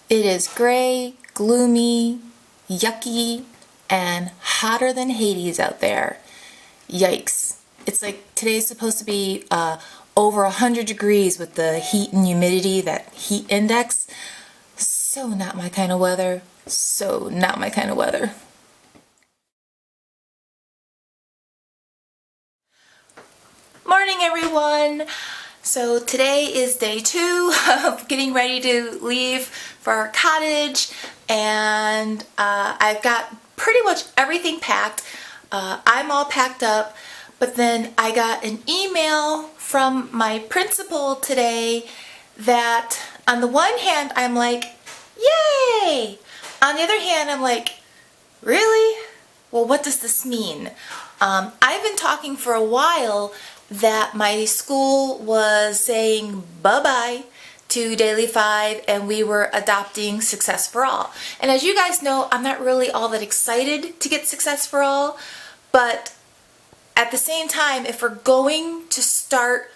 It is gray, gloomy, yucky, and hotter than Hades out there. Yikes. It's like today's supposed to be over 100 degrees with the heat and humidity, that heat index. So not my kind of weather. So not my kind of weather. Morning, everyone. So today is day 2 of getting ready to leave for our cottage, and I've got pretty much everything packed. I'm all packed up, but then I got an email from my principal today that on the one hand I'm like, yay! On the other hand I'm like, really? Well, what does this mean? I've been talking for a while that my school was saying bye-bye to Daily 5 and we were adopting Success for All. And as you guys know, I'm not really all that excited to get Success for All, but at the same time, if we're going to start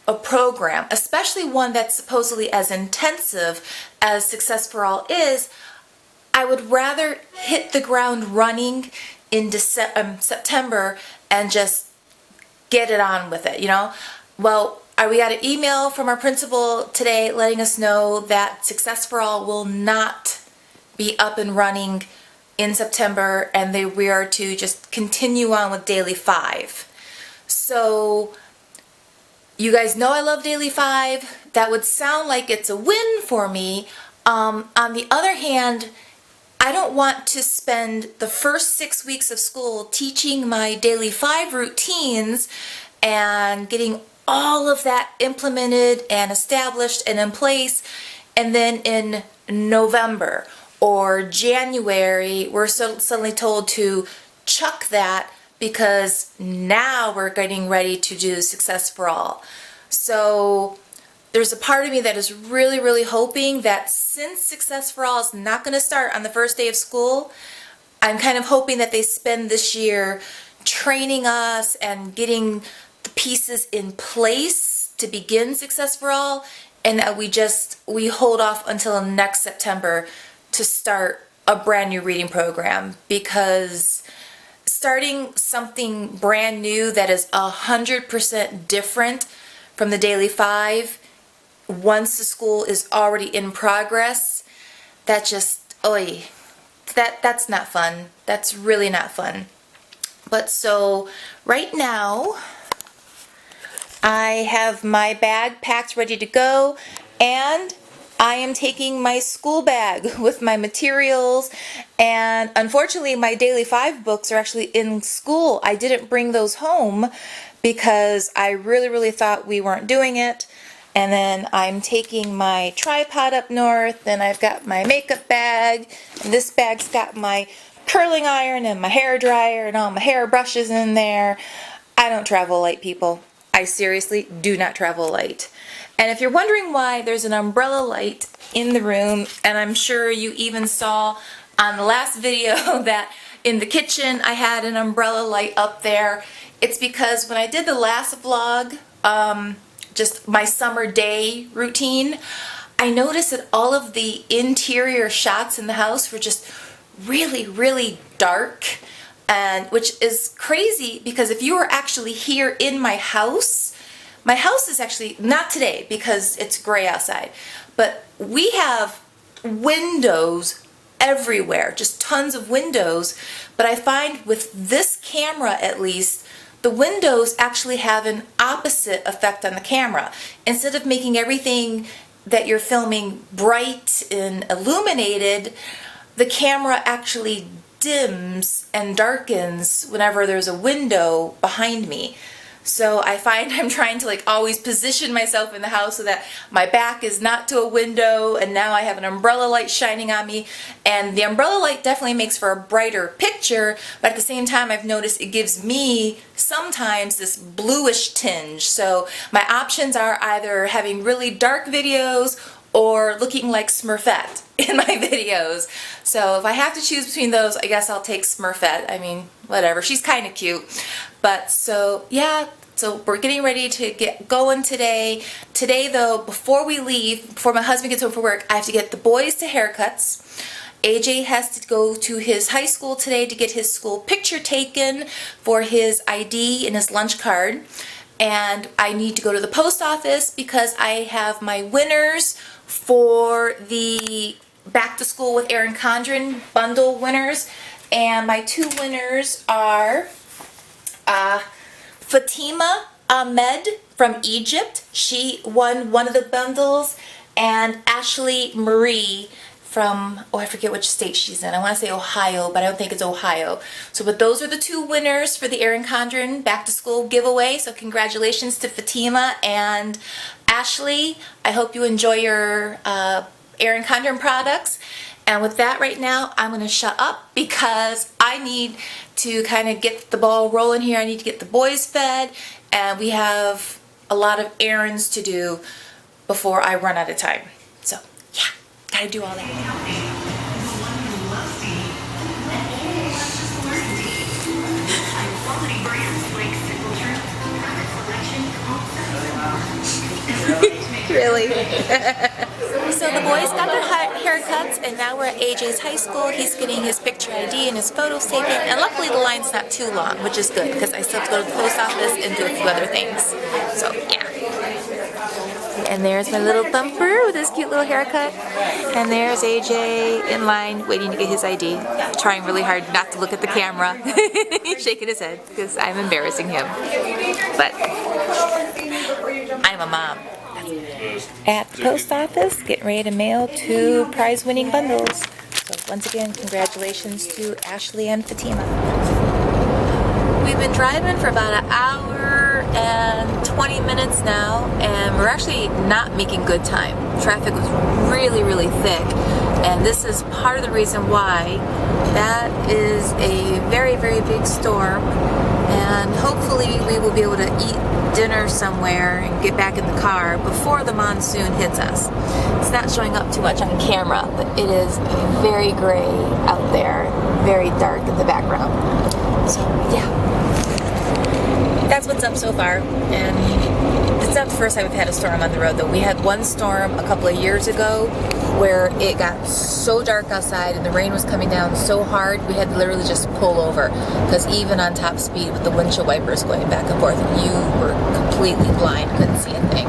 a program, especially one that's supposedly as intensive as Success for All is, I would rather hit the ground running in September and just get it on with it, you know? Well, we got an email from our principal today letting us know that Success for All will not be up and running in September, and we are to just continue on with Daily 5. So you guys know I love Daily 5. That would sound like it's a win for me. On the other hand, I don't want to spend the first 6 weeks of school teaching my Daily 5 routines and getting all of that implemented and established and in place, and then in November or January we're suddenly told to chuck that because now we're getting ready to do Success for All. So there's a part of me that is really, really hoping that since Success for All is not going to start on the first day of school, I'm kind of hoping that they spend this year training us and getting the pieces in place to begin Success for All, and that we hold off until next September to start a brand new reading program, because starting something brand new that is 100% different from the Daily 5 once the school is already in progress, that just, that's not fun. That's really not fun. But so right now I have my bag packed ready to go, and I am taking my school bag with my materials, and unfortunately my Daily 5 books are actually in school. I didn't bring those home because I really, really thought we weren't doing it. And then I'm taking my tripod up north, and I've got my makeup bag, and this bag's got my curling iron and my hair dryer and all my hair brushes in there. I don't travel light, people. I seriously do not travel light. And if you're wondering why there's an umbrella light in the room, and I'm sure you even saw on the last video that in the kitchen I had an umbrella light up there, it's because when I did the last vlog, just my summer day routine, I noticed that all of the interior shots in the house were just really, really dark, and which is crazy because if you were actually here in my house is actually not today because it's gray outside, but we have windows everywhere, just tons of windows. But I find with this camera, at least, the windows actually have an opposite effect on the camera. Instead of making everything that you're filming bright and illuminated, the camera actually dims and darkens whenever there's a window behind me. So I find I'm trying to like always position myself in the house so that my back is not to a window, and now I have an umbrella light shining on me, and the umbrella light definitely makes for a brighter picture, but at the same time I've noticed it gives me sometimes this bluish tinge. So my options are either having really dark videos or looking like Smurfette in my videos. So if I have to choose between those, I guess I'll take Smurfette. I mean, whatever, she's kind of cute. But so yeah, So we're getting ready to get going today. Today though, before we leave, before my husband gets home from work, I have to get the boys to haircuts. AJ has to go to his high school today to get his school picture taken for his ID and his lunch card. And I need to go to the post office because I have my winners for the Back to School with Erin Condren bundle winners. And my two winners are Fatima Ahmed from Egypt. She won one of the bundles. And Ashley Marie from, oh, I forget which state she's in. I want to say Ohio, but I don't think it's Ohio. So, but those are the two winners for the Erin Condren Back to School giveaway. So congratulations to Fatima and Ashley. I hope you enjoy your Erin Condren products. And with that right now, I'm going to shut up because I need to kind of get the ball rolling here. I need to get the boys fed, and we have a lot of errands to do before I run out of time. So, yeah. Gotta do all that. Really? So the boys got their haircuts, and now we're at AJ's high school. He's getting his picture ID and his photos taken, and luckily the line's not too long, which is good because I still have to go to the post office and do a few other things. So, yeah. And there's my little thumper with his cute little haircut. And there's AJ in line waiting to get his ID. Trying really hard not to look at the camera. He's shaking his head because I'm embarrassing him. But I'm a mom. At the post office, getting ready to mail 2 prize-winning bundles. So once again, congratulations to Ashley and Fatima. We've been driving for about an hour and 20 minutes now, and we're actually not making good time. Traffic was really, really thick, and this is part of the reason why. That is a very, very big storm, and hopefully we will be able to eat dinner somewhere and get back in the car before the monsoon hits us. It's not showing up too much on camera, but it is very gray out there, very dark in the background. So, yeah. That's what's up so far, and it's not the first time we've had a storm on the road though. We had one storm a couple of years ago where it got so dark outside and the rain was coming down so hard we had to literally just pull over, because even on top speed with the windshield wipers going back and forth, you were completely blind, couldn't see a thing.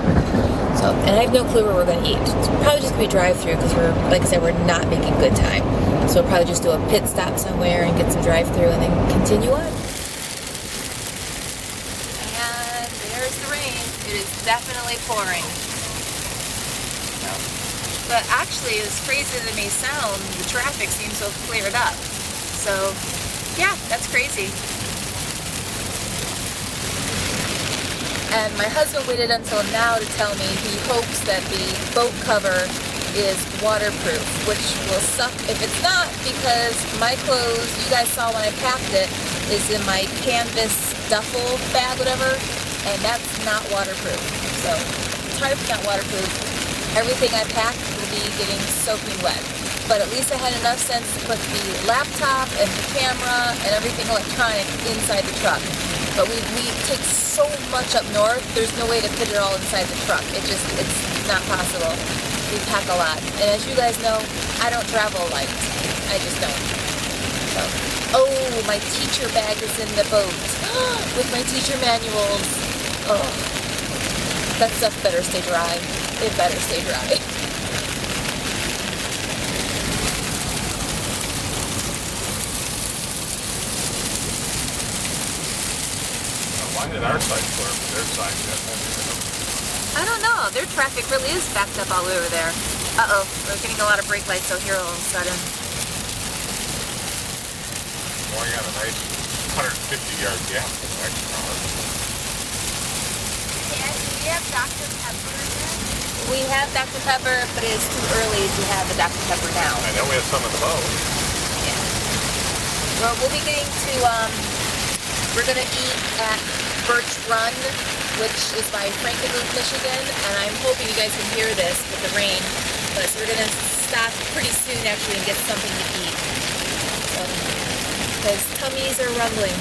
So, and I have no clue where we're going to eat. It's probably just going to be drive-through because we're, like I said, we're not making good time. So we'll probably just do a pit stop somewhere and get some drive-through and then continue on. It is definitely pouring. But actually, as crazy as it may sound, the traffic seems to have cleared up. So, yeah, that's crazy. And my husband waited until now to tell me he hopes that the boat cover is waterproof, which will suck if it's not, because my clothes, you guys saw when I packed it, is in my canvas duffel bag, whatever. And that's not waterproof. So it's hard if it's not waterproof. Everything I packed will be getting soaking wet. But at least I had enough sense to put the laptop and the camera and everything electronic inside the truck. But we take so much up north, there's no way to fit it all inside the truck. It's not possible. We pack a lot. And as you guys know, I don't travel light. I just don't. So, oh, my teacher bag is in the boat with my teacher manuals. Oh, that stuff better stay dry. It better stay dry. Why did our side clear, but their side got I don't know. Their traffic really is backed up all over there. Uh-oh, we're getting a lot of brake lights out here all of a sudden. Well, you got a nice 150-yard gap in the next car. We have Dr. Pepper here. We have Dr. Pepper, but it's too early to have the Dr. Pepper now. I know we have some in the boat. Yeah. Well, we'll be getting to, we're going to eat at Birch Run, which is by Frankenmuth, Michigan, and I'm hoping you guys can hear this with the rain. But so we're going to stop pretty soon, actually, and get something to eat. Because tummies are rumbling.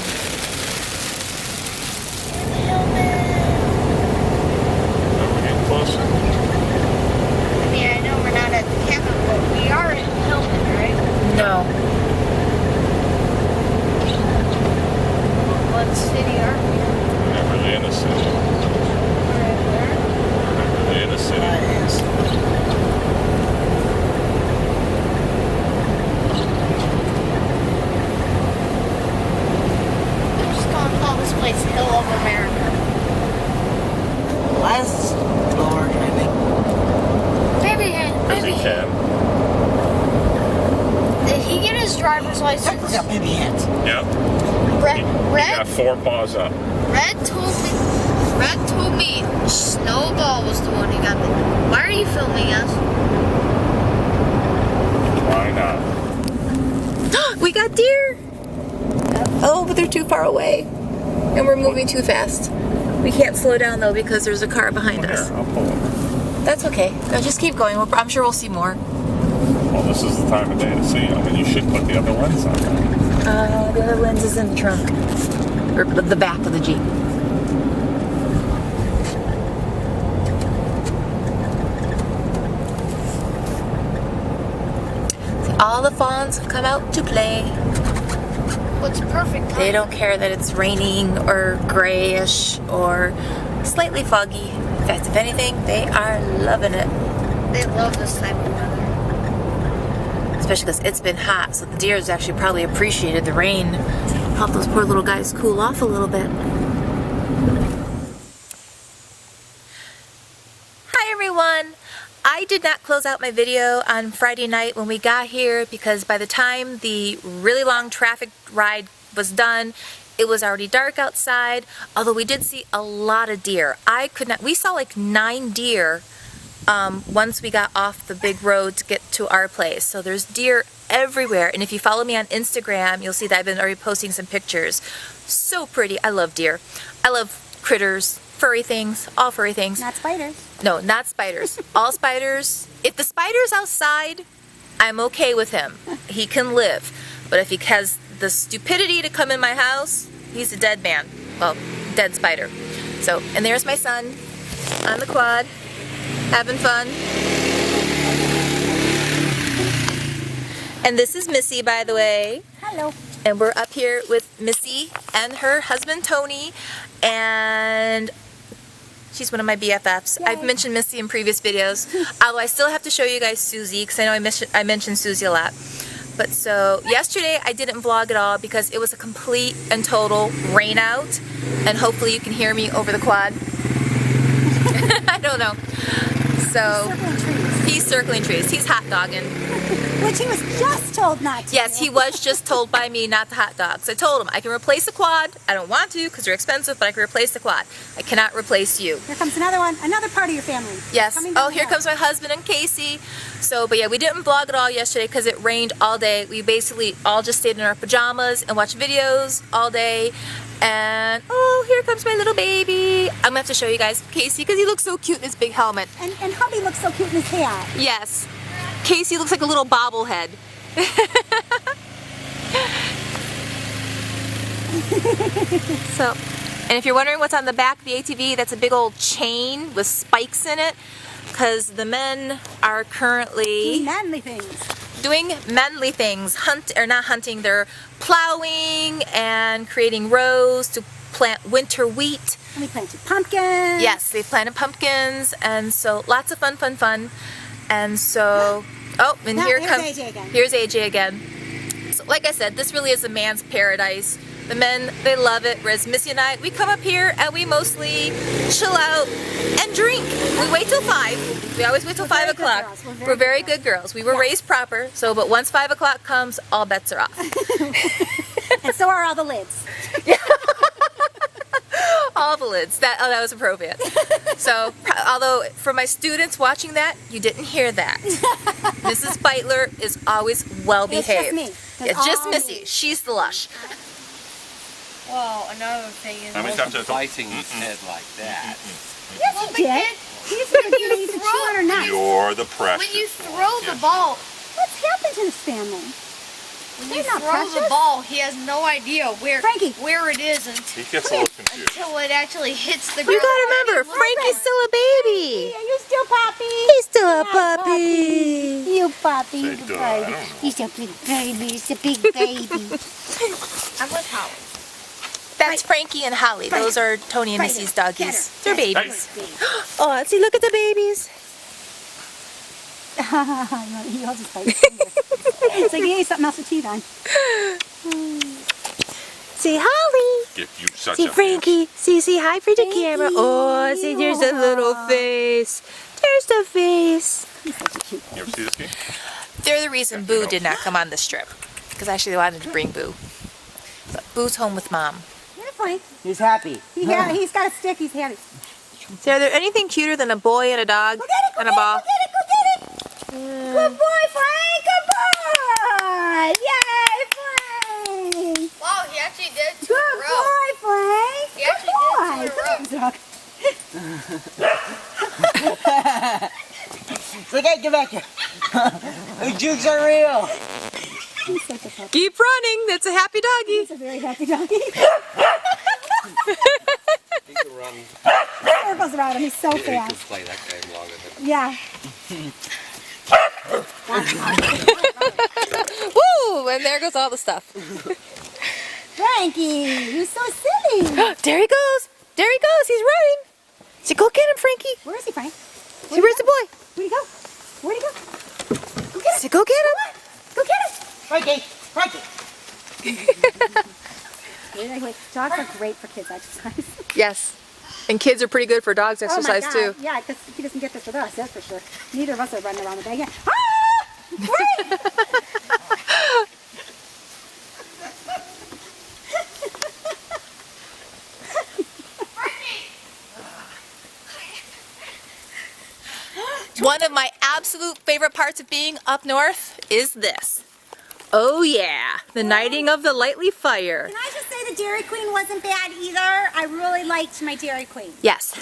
closer. I mean, I know we're not at the camping, but we are in Hilton, right? No. What city are we in? We're not really in the city. We're in where? We're not really in the city. I'm just gonna call this place Hill of America. Last Lord, I think. Maybe, Because he can. did he get his driver's license? Yeah, maybe hands. Yep. He Red got 4 paws up. Red told me Snowball was the one who got the. Why are you filming us? Why not? We got deer. Oh, but they're too far away. And we're moving too fast. We can't slow down though because there's a car behind Here, us. I'll pull him. That's okay. No, just keep going. I'm sure we'll see more. Well, this is the time of day to see them, and you should put the other lens on. The other lens is in the trunk. Or the back of the Jeep. See, all the fawns have come out to play. What's perfect? They don't care that it's raining or grayish or slightly foggy. In fact, if anything, they are loving it. They love this type of weather. Especially because it's been hot, so the deers actually probably appreciated the rain. Help those poor little guys cool off a little bit. Hi everyone! I did not close out my video on Friday night when we got here because by the time the really long traffic ride was done, it was already dark outside, although we did see a lot of deer. We saw like 9 deer once we got off the big road to get to our place. So there's deer everywhere, and if you follow me on Instagram, you'll see that I've been already posting some pictures. So pretty. I love deer. I love critters, furry things, all furry things. Not spiders. No, not spiders. All spiders. If the spider's outside, I'm okay with him. He can live. But if he has the stupidity to come in my house, he's a dead man. Well, dead spider. So, and there's my son on the quad, having fun. And this is Missy, by the way. Hello. And we're up here with Missy and her husband Tony, and she's one of my BFFs. Yay. I've mentioned Missy in previous videos, although I still have to show you guys Susie because I know I mentioned Susie a lot. But so yesterday I didn't vlog at all because it was a complete and total rain out, and hopefully you can hear me over the quad. I don't know. So he's circling trees. He's hot dogging. Which he was just told not to. Yes, he was just told by me not to hot dog. So I told him I can replace the quad. I don't want to because they're expensive, but I can replace the quad. I cannot replace you. Here comes another one, another part of your family. Yes. Coming down Oh, the here hill. comes my husband and Casey. So, but yeah, we didn't vlog at all yesterday because it rained all day. We basically all just stayed in our pajamas and watched videos all day. And oh, here comes my little baby. I'm gonna have to show you guys Casey because he looks so cute in his big helmet. And hubby looks so cute in his hat. Yes. Casey looks like a little bobblehead. So, and if you're wondering what's on the back of the ATV, that's a big old chain with spikes in it because the men are currently Manly things. doing manly things, not hunting, they're plowing and creating rows to plant winter wheat. And we planted pumpkins. Yes, they planted pumpkins, and so lots of fun. And so, oh, and Now, here here's comes AJ again. Here's AJ again. So, like I said, this really is a man's paradise. The men, they love it. Whereas Missy and I, we come up here and we mostly chill out and drink. We wait till 5. We always wait till 5 o'clock. We're very good girls. We were raised proper. So, but once 5 o'clock comes, all bets are off. And so are all the lids. All the lids. That was appropriate. So, although for my students watching that, you didn't hear that. Mrs. Beitler is always well behaved. It's just me. It's just all Missy. me. She's the lush. Well, another thing is. How many times have Biting his head like that. Yes, he did. He's going to give me to chew on or not. You're the precious. When you throw the ball, What's happened to this family? when They're you not throw the precious. ball, he has no idea where Frankie. it is He gets a little confused. until it actually hits the You ground. gotta remember, Frankie's still a baby. Are you still Poppy? He's still a Hi, puppy. You Poppy. Say, He's a duh, I baby. don't know. He's a big baby. He's a big baby. I'm with Holly. That's Frankie and Holly. Those are Tony and Missy's doggies. They're babies. Oh, see, look at the babies. He holds his face. It's like he ate something else with teeth on. See Holly. Give you such See a Frankie. See hi for the camera. Oh, see, there's the little face. There's the face. You ever see this game? They're the reason Boo did not come on this trip. Because I actually wanted to bring Boo. But Boo's home with Mom. Yeah, Frank. He's happy. He's got a stick. He's happy. So are there anything cuter than a boy and a dog Go get it. Go and a get ball? it. Go get it. Go get it. Good boy, Frank. Good boy. Yay, Frank. Wow, he actually did two Good in a row. boy, Frank. He actually did two in a row. Look at, get back here. The jukes are real. He's such a puppy. Keep running. That's a happy doggy. He's a very happy doggy. He can run. Circles around him. He's so He can fast. play that game longer than Yeah. Woo! And there goes all the stuff. Frankie, you're so silly. There he goes. There he goes. He's running. So go get him, Frankie. Where is he, Frank? See, where's the boy? Where'd he go? Where'd he go? Go get him. So go get him. Go get him. Frankie, Frankie. Wait. Dogs are great for kids exercise. Yes. And kids are pretty good for dogs exercise oh my too. God. Yeah, because he doesn't get this with us, that's for sure. Neither of us are running around the bag. Yeah. Ah! Frank! One of my absolute favorite parts of being up north is this. Oh yeah, the nighting of the lightly fire. Can I just say the Dairy Queen wasn't bad either? I really liked my Dairy Queen. Yes.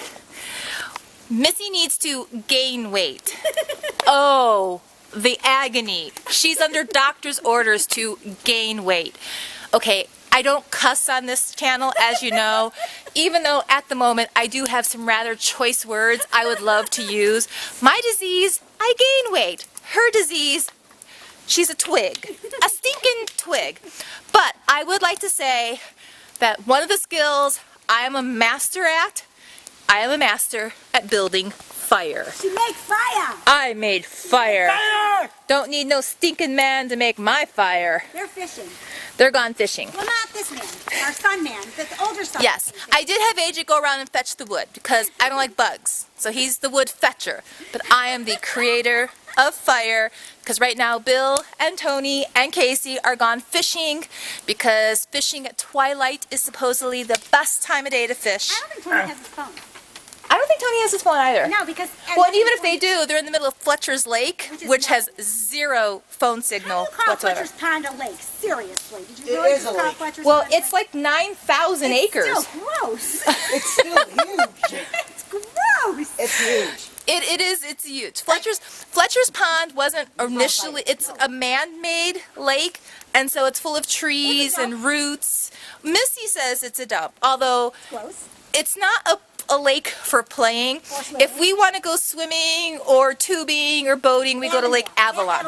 Missy needs to gain weight. Oh, the agony. She's under doctor's orders to gain weight. Okay, I don't cuss on this channel, as you know, even though at the moment I do have some rather choice words I would love to use. My disease, I gain weight. Her disease, she's a twig, a stinking twig. But I would like to say that one of the skills I am a master at building fire. She makes fire. I made fire. Don't need no stinking man to make my fire. They're fishing. They're gone fishing. Well, not this man. Our son man. The older son. Yes, I did have AJ go around and fetch the wood because I don't like bugs. So he's the wood fetcher. But I am the creator of fire because right now Bill and Tony and Casey are gone fishing because fishing at twilight is supposedly the best time of day to fish. I don't think Tony has his phone. I don't think Tony has his phone either. No, because... Well, and even if they do, they're in the middle of Fletcher's Lake, Which is which nuts. has zero phone How signal do you call whatsoever. Fletcher's Pond a lake? Seriously. Did you It really is just a call lake. Fletcher's Well, Pond a it's lake? like 9,000 acres. It's still gross. It's still huge. It's gross. It's huge. It is, it's huge. Fletcher's Pond wasn't initially, it's a man-made lake, and so it's full of trees and roots. Missy says it's a dump, although Gross. it's not a lake for playing. swimming. If we want to go swimming or tubing or boating, we go to Lake Avalon.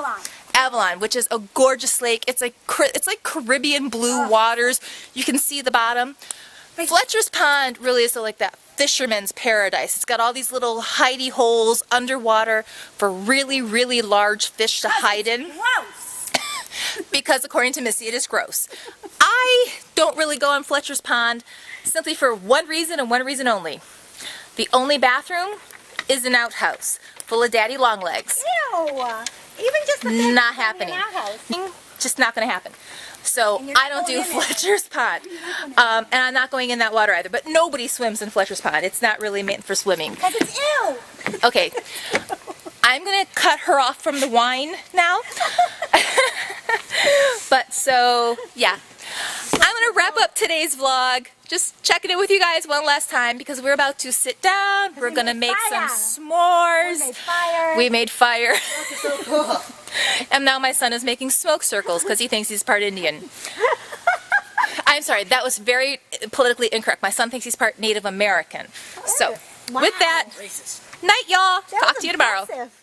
Avalon, which is a gorgeous lake. It's like Caribbean blue waters. You can see the bottom. Fletcher's Pond really is like that fisherman's paradise. It's got all these little hidey holes underwater for really, really large fish to hide in. Gross. Because according to Missy, it is gross. I don't really go on Fletcher's Pond simply for one reason and one reason only. The only bathroom is an outhouse full of daddy long legs. Ew. Even just the fact Not that happening. you're in our house. Just not going to happen. So And you're not I don't do going in there. Fletcher's Pond. And I'm not going in that water either. But nobody swims in Fletcher's Pond. It's not really meant for swimming. Because it's ew. Okay. I'm going to cut her off from the wine now. But so, yeah. I'm going to wrap up today's vlog. Just checking in with you guys one last time because we're about to sit down. We're going to make some fire. s'mores. We made fire. We made fire. So cool. And now my son is making smoke circles because he thinks he's part Indian. I'm sorry, that was very politically incorrect. My son thinks he's part Native American. So, with that, night y'all. Talk to you tomorrow. Impressive.